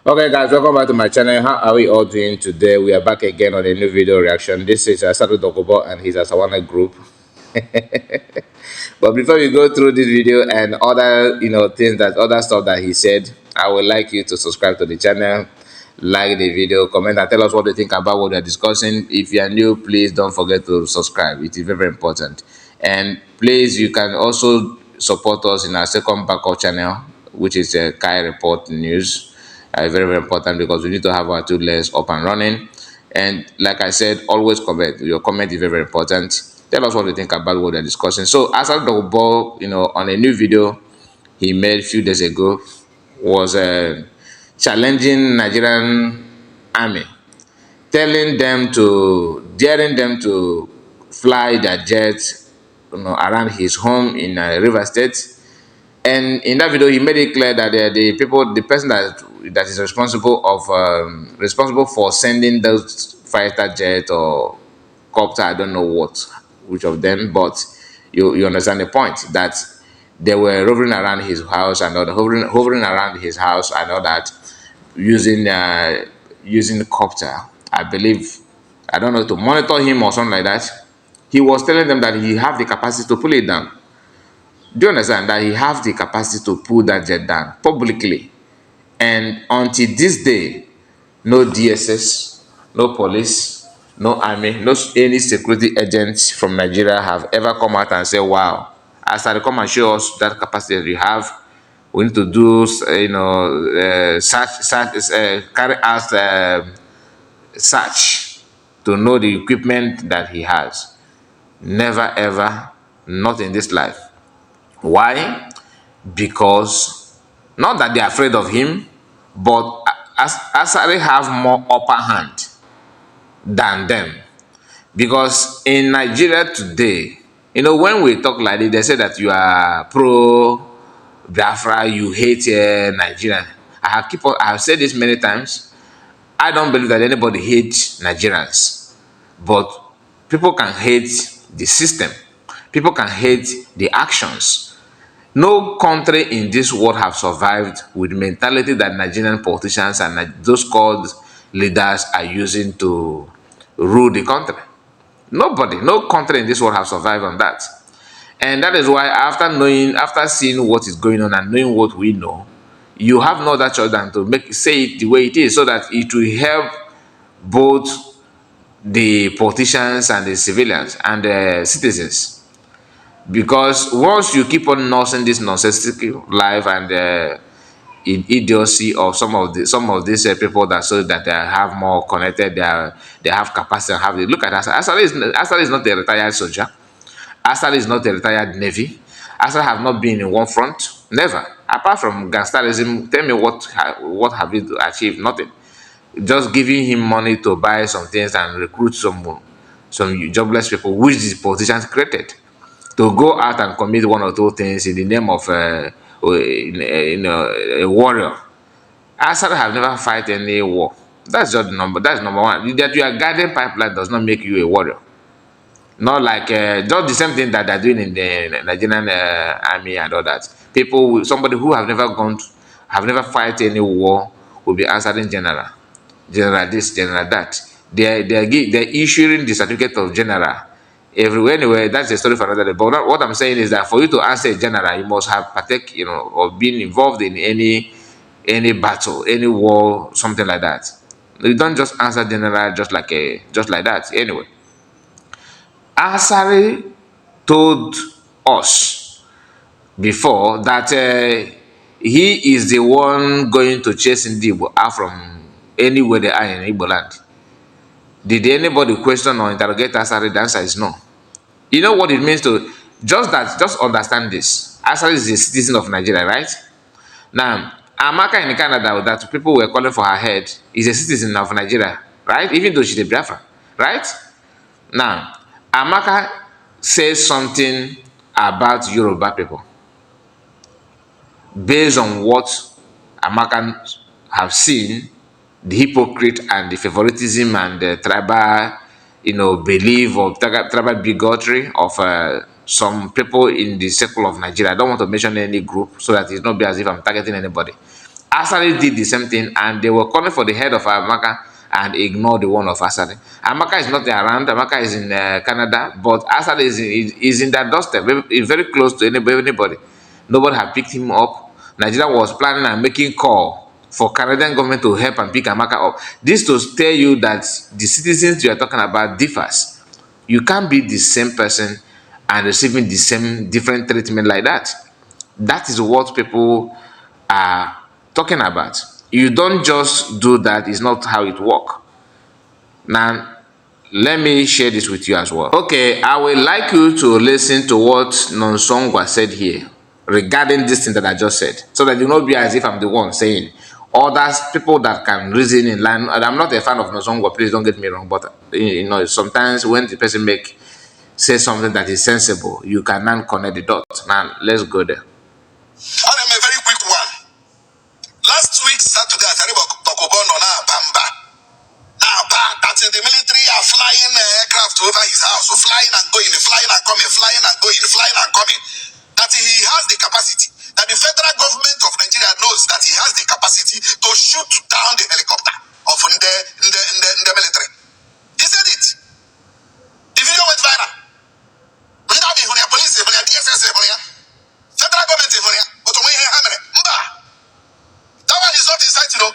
Okay guys, welcome back to my channel. How are we all doing today? We are back again on a new video reaction. This is Dokubo and his Asawana group. But before we go through this video and other other stuff that he said, I would like you to subscribe to the channel, like the video, comment and tell us what you think about what we are discussing. If you are new, please don't forget to subscribe. It is very, very important. And please, you can also support us in our second backup channel, which is Kai Report News. Very, very important because we need to have our two layers up and running. And like I said, always comment. Your comment is very, very important. Tell us what you think about what they're discussing. So as I Dokubo, on a new video he made a few days ago, was challenging Nigerian army, daring them to fly their jets, around his home in River State. And in that video, he made it clear that the person that is responsible for sending those fighter jet or copter, I don't know which of them, but you understand the point, that they were hovering around his house and all, hovering around his house and all that, using the copter, I believe, I don't know, to monitor him or something like that. He was telling them that he have the capacity to pull it down. Do you understand that he has the capacity to pull that jet down publicly? And until this day, no DSS, no police, no army, no any security agents from Nigeria have ever come out and said, wow, as they come and show us that capacity that you have, we need to do, carry out search to know the equipment that he has. Never ever, not in this life. Why? Because not that they're afraid of him, but Asari have more upper hand than them. Because in Nigeria today, when we talk like this, they say that you are pro Biafra, you hate Nigeria. I have said this many times. I don't believe that anybody hates Nigerians, but people can hate the system. People can hate the actions. No country in this world have survived with the mentality that Nigerian politicians and those called leaders are using to rule the country. Nobody, no country in this world have survived on that. And that is why after seeing what is going on and knowing what we know, you have no other choice than to say it the way it is, so that it will help both the politicians and the civilians and the citizens. Because once you keep on nursing this nonsensical life and idiocy of some of these people that they have more connected, they have capacity and have look at Asari is not a retired soldier. Asari is not a retired navy. Asari have not been in one front, never. Apart from gangsterism, tell me what have you achieved? Nothing. Just giving him money to buy some things and recruit some jobless people, which the politicians created, to go out and commit one or two things in the name of a warrior. Assad have never fight any war. That's just number one. That you are guarding pipeline does not make you a warrior. Not like just the same thing that they're doing in the Nigerian army and all that. Somebody who have never fight any war will be answering general this, general that. They're issuing the certificate of general everywhere. Anyway, that's a story for another day. But what I'm saying is that for you to answer a general, you must have or been involved in any battle, any war, something like that. You don't just answer general just like that. Anyway, Asari told us before that he is the one going to chase Igbo out from anywhere they are in Igbo land. Did anybody question or interrogate Asari? The answer is no. You know what it means to just understand this. Asari is a citizen of Nigeria, right? Now, Amaka in Canada, that people were calling for her head, is a citizen of Nigeria, right? Even though she's a Biafran, right? Now, Amaka says something about Yoruba people based on what Amaka have seen, the hypocrite and the favoritism and the tribal, belief or tribal bigotry of some people in the circle of Nigeria. I don't want to mention any group so that it's not be as if I'm targeting anybody. Asari did the same thing, and they were calling for the head of Amaka and ignored the one of Asari. Amaka is not around. Amaka is in Canada, but Asari is in that doorstep, very close to anybody. Nobody had picked him up. Nigeria was planning and making call for Canadian government to help and pick Amaka up. This to tell you that the citizens you are talking about differs. You can't be the same person and receiving the same different treatment like that. That is what people are talking about. You don't just do that. It's not how it works. Now, let me share this with you as well. Okay, I would like you to listen to what Nonsongwa said here regarding this thing that I just said, so that you not be as if I'm the one saying. Others, people that can reason in line, and I'm not a fan of Nonsongwa, please don't get me wrong, but sometimes when the person say something that is sensible, you can now connect the dots. Now, let's go there. I'm a very quick one. Last week, Saturday, I started Dokubo Bamba. Now, that the military are flying aircraft over his house, so flying and going, flying and coming, flying and going, flying and coming. That he has the capacity, that the federal government of Nigeria knows that he has the capacity to shoot down the helicopter of the military. He said it. The video went viral. Police, DSS, federal government, but that one is not inciting,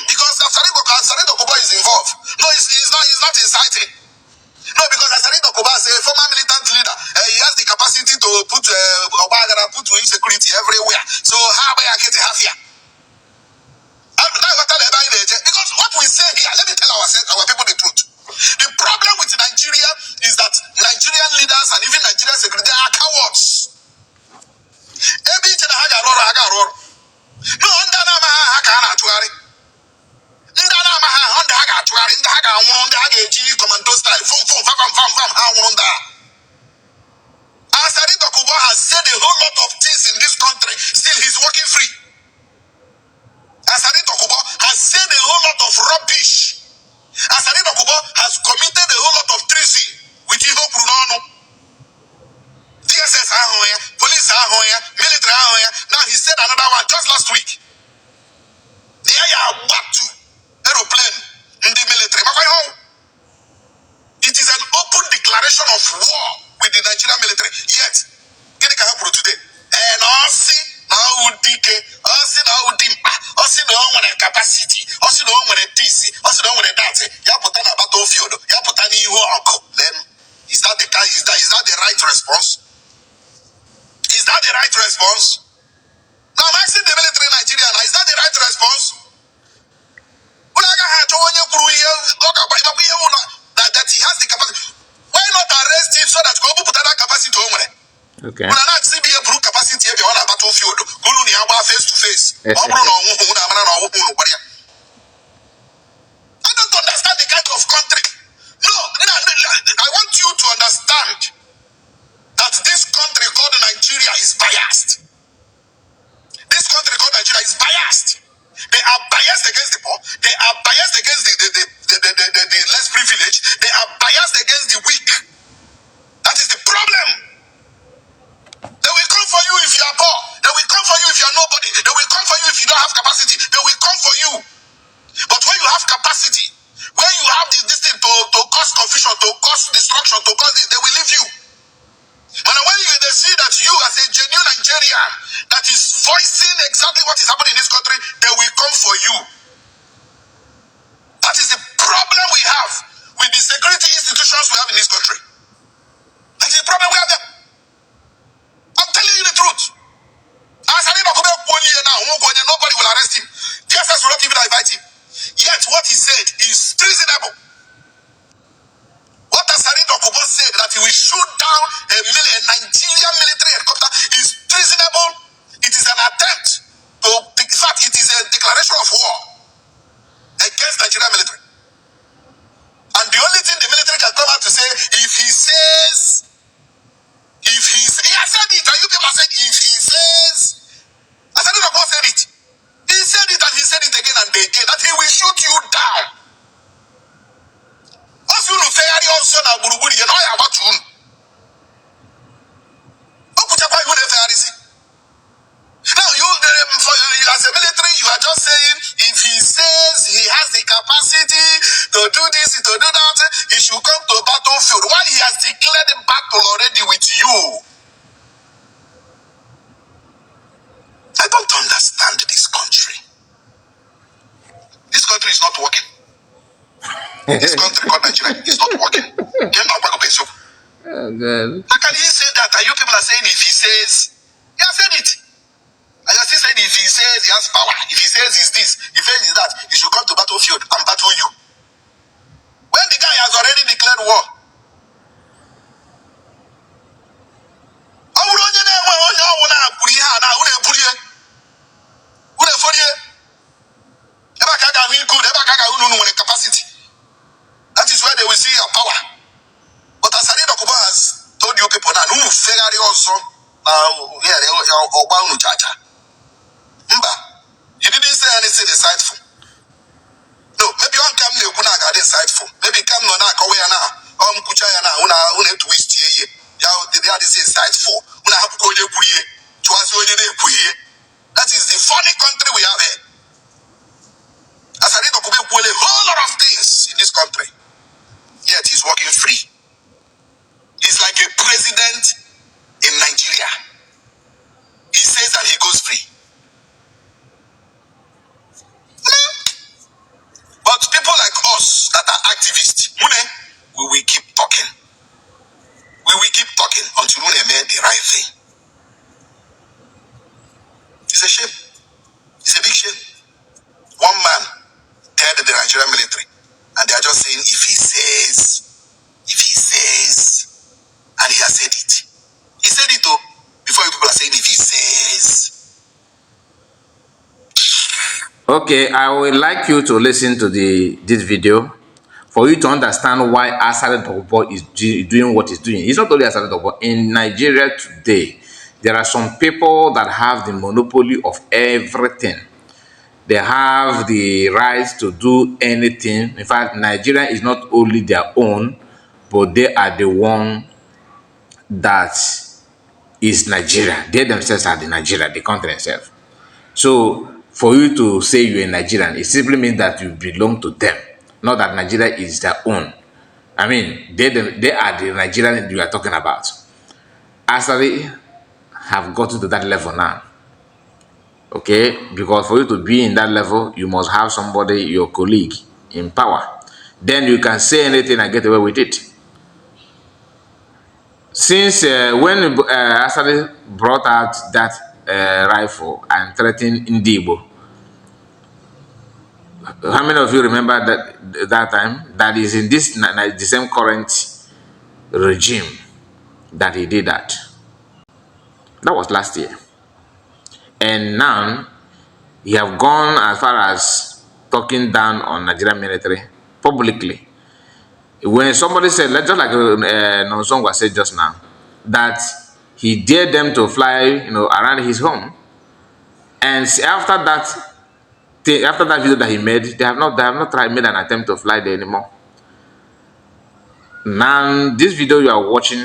because Asari Dokubo is involved. No, he's not inciting. No, because Asari Dokubo is a former militant leader. He has the capacity to put insecurity everywhere. So how am I get a half here? Because what we say here, let me tell our people the truth. The problem with Nigeria is that Nigerian leaders and even Nigerian security are cowards. No, commando style. Asari Dokubo has said a whole lot of things in this country. Still, he's working free. Asari Dokubo has said a whole lot of rubbish. Asari Dokubo has committed a whole lot of treason with Iho Bruno. DSS police military. Now he said another one just last week. Aeroplane in the military. It is an open declaration of war with the Nigerian military. Yet, get it happen today. And now capacity, tice, then is that the right response? Is that the right response? Now I'm asking the military in Nigeria now, is that the right response? That he has the capacity. Why not arrest him so that you put that capacity to home? Okay. When I not see be a capacity on a battlefield, face to face. I don't understand the kind of country. No, I want you to understand that this country called Nigeria is biased. This country called Nigeria is biased. They are biased against the poor. They are biased against the less privileged. They are biased against the weak. That is the problem. They will come for you if you are poor. They will come for you if you are nobody. They will come for you if you don't have capacity. They will come for you. But when you have capacity, when you have this thing to cause confusion, to cause destruction, to cause this, they will leave you. But when they see that you as a genuine Nigerian that is voicing exactly what is happening in this country, they will come for you. That is the problem we have with the security institutions we have in this country. That is the problem we have there. I'm telling you the truth. Nobody will arrest him. DSS will not even invite him. Yet what he said is treasonable. What Asari Dokubo said, that he will shoot down a Nigerian military helicopter, is treasonable. It is an attempt to, in fact, it is a declaration of war against Nigerian military. And the only thing the military can come out to say, if he says, he has said it, and you people have said, if he says, Asari Dokubo said it. He said it and he said it again and again, that he will shoot you down. Also, you fair also now, Buruburi, you know about you. Now, you as a military should come to a battlefield while he has declared a battle already with you. I don't understand this country. This country is not working. This country called Nigeria is not working. Oh, God. How can he say that? And you people are saying if he says, he has said it. And you're still saying if he says he has power, if he says he's this, if he says he's that, he should come to battlefield and battle you. When the guy has already declared war. Capacity. That is where they will see your power. But as Dokubo has told you people now, you didn't say anything insightful. No, maybe one come near Kunaga insightful. Maybe come no na Kawayana, Kuchayana, una twist ye. The other is insightful. Una have Koye Puye, that is the funny country we have here. As I read Dokubo, a whole lot of things in this country. Yet he's walking free. He's like a president in Nigeria. He says that he goes free. But people like us that are activists, we will keep talking. We will keep talking until we make the right thing. It's a shame. It's a big shame. One man dead in the Nigerian military, and they are just saying if he says, and he has said it. He said it though, before you people are saying if he says. Okay, I would like you to listen to this video for you to understand why Asare Dokubo is doing what he's doing. It's not only Asare Dokubo. In Nigeria today, there are some people that have the monopoly of everything. They have the right to do anything. In fact, Nigeria is not only their own, but they are the one that is Nigeria. They themselves are the Nigeria, the country itself. So for you to say you're a Nigerian, it simply means that you belong to them, not that Nigeria is their own. I mean, they are the Nigerian you are talking about. Asari have gotten to that level now. Okay, because for you to be in that level, you must have somebody, your colleague, in power. Then you can say anything and get away with it. Since when Asari brought out that rifle and threatened Ndibo, how many of you remember that time? That is in this the same current regime that he did that. That was last year. And now he have gone as far as talking down on Nigerian military publicly. When somebody said, just like Nonsongwa said just now, that he dared them to fly, around his home, and after that video that he made, they have not made an attempt to fly there anymore. Now, this video you are watching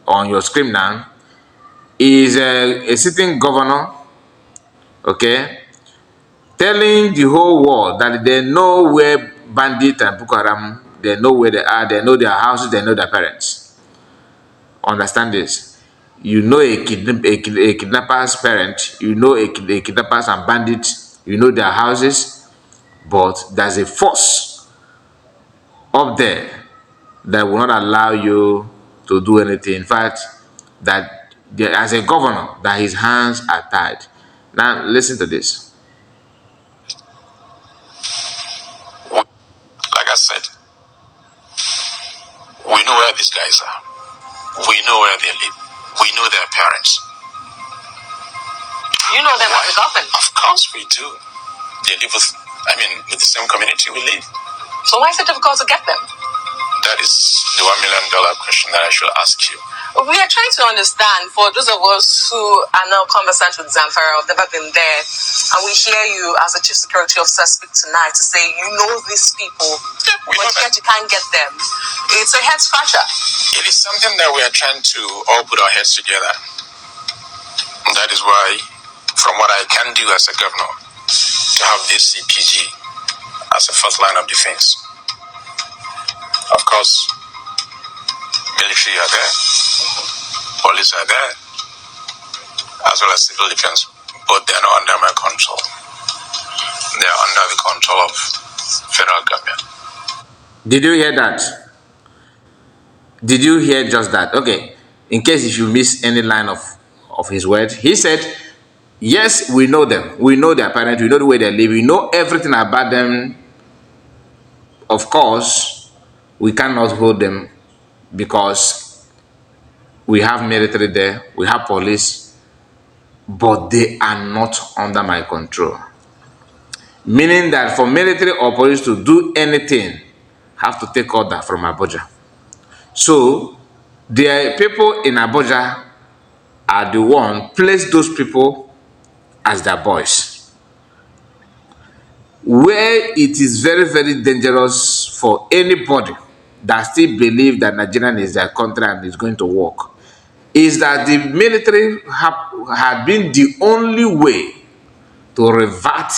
on your screen now is a sitting governor, okay, telling the whole world that they know where bandit and Boko Haram, they know where they are, they know their houses, they know their parents. Understand this. You know a kidnapper's parent, you know a kidnappers and bandits, you know their houses, but there's a force up there that will not allow you to do anything. In fact, that as a governor, that his hands are tied. Now, listen to this. Like I said, we know where these guys are. We know where they live. We know their parents. You know them as a government. Of course we do. They live with the same community we live. So why is it difficult to get them? That is the $1 million question that I should ask you. We are trying to understand, for those of us who are now conversant with Zamfara, have never been there, and we hear you as a chief security officer speak tonight to say you know these people, but yet you can't get them. It's a head scratcher. It is something that we are trying to all put our heads together. And that is why, from what I can do as a governor, to have this CPG as a first line of defense. Of course, because military are there, police are there, as well as civil defense, but they are not under my control. They are under the control of federal government. Did you hear that? Did you hear just that? Okay. In case if you miss any line of his words, he said, yes, we know them. We know their parents. We know the way they live. We know everything about them. Of course, we cannot hold them because we have military there. We have police. But they are not under my control. Meaning that for military or police to do anything, have to take order from Abuja. So, the people in Abuja are the one place those people as their boys. Where it is very, very dangerous for anybody that still believe that Nigeria is their country and is going to work, is that the military had been the only way to revert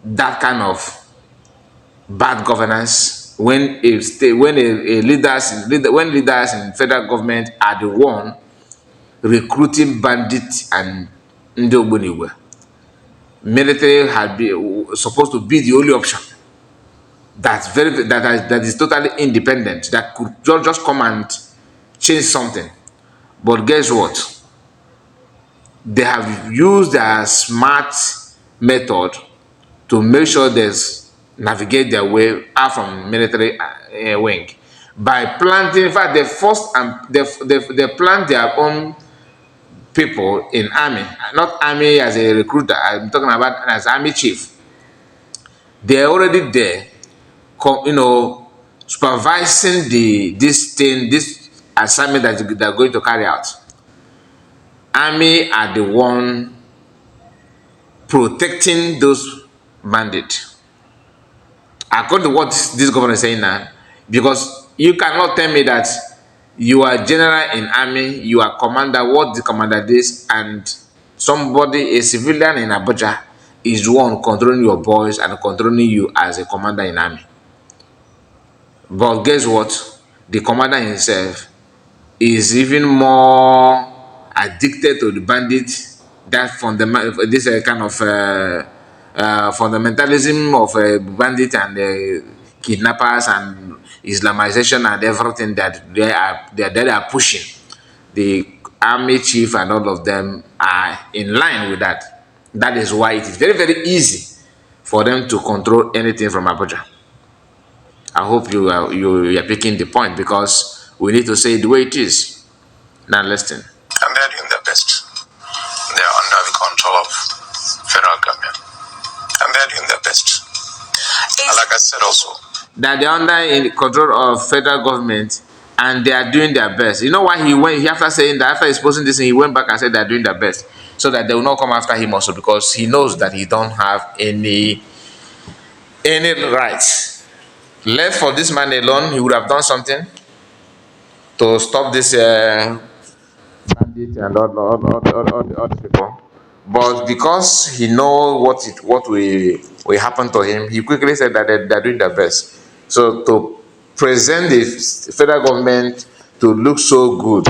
that kind of bad governance when leaders in federal government are the one recruiting bandits and Ndoboniwe. Military had been supposed to be the only option that is totally independent, that could just come and change something. But guess what? They have used a smart method to make sure they navigate their way out from military wing by planting. In fact, they plant their own people in army, not army as a recruiter. I'm talking about as army chief. They're already there, supervising this assignment that they're going to carry out. Army are the one protecting those bandits. According to what this governor is saying now, because you cannot tell me that you are general in army, you are commander, what the commander is, and somebody, a civilian in Abuja, is the one controlling your boys and controlling you as a commander in army. But guess what? The commander himself is even more addicted to the bandit, that this kind of fundamentalism of bandit and kidnappers and Islamization and everything that they are pushing. The army chief and all of them are in line with that. That is why it is very, very easy for them to control anything from Abuja. I hope you are picking the point, because we need to say it the way it is. Now listen. And they're doing their best. They are under the control of federal government. And they're doing their best. And like I said also, that they're under in control of federal government and they are doing their best. You know why after saying that, after exposing this, he went back and said they're doing their best, so that they will not come after him also, because he knows that he don't have any rights. Left for this man alone, he would have done something to stop this bandit and all these people. But because he knows what will happen to him, he quickly said that they're doing their best. So to present the federal government to look so good,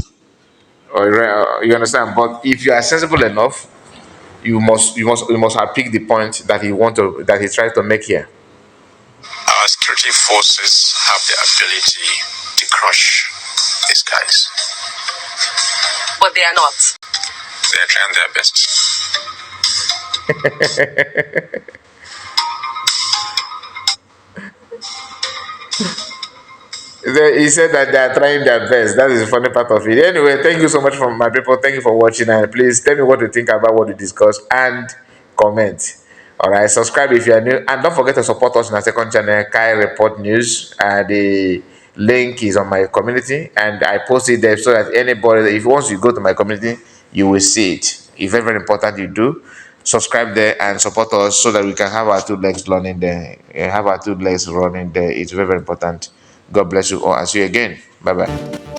you understand? But if you are sensible enough, you must have picked the point that he tried to make here. Our security forces have the ability to crush these guys. But they are not. They are trying their best. He said that they are trying their best. That is the funny part of it. Anyway, thank you so much for my people. Thank you for watching, and please tell me what you think about what we discussed and comment. All right, subscribe if you are new, and don't forget to support us in our second channel, Kai Report News. The link is on my community, and I post it there so that anybody, if once you go to my community, you will see it. It's very, very important you do. Subscribe there and support us so that we can have our two legs running there. It's very, very important. God bless you all and see you again. Bye-bye.